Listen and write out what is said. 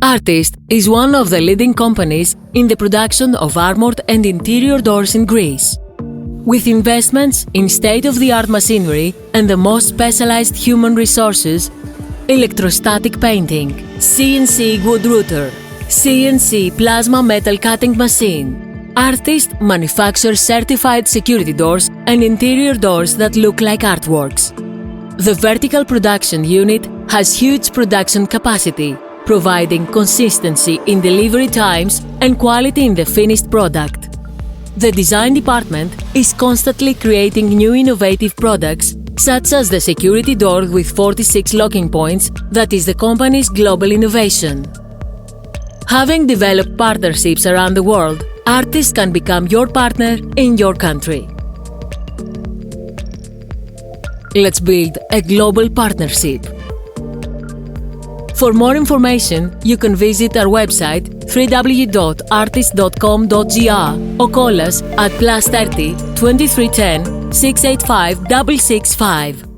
Artist is one of the leading companies in the production of armored and interior doors in Greece. With investments in state-of-the-art machinery and the most specialized human resources, electrostatic painting, CNC wood router, CNC plasma metal cutting machine, Artist manufactures certified security doors and interior doors that look like artworks. The vertical production unit has huge production capacity, providing consistency in delivery times and quality in the finished product. The design department is constantly creating new innovative products, such as the security door with 46 locking points that is the company's global innovation. Having developed partnerships around the world, Artist can become your partner in your country. Let's build a global partnership. For more information, you can visit our website www.artist.com.gr or call us at +30 2310 685 665.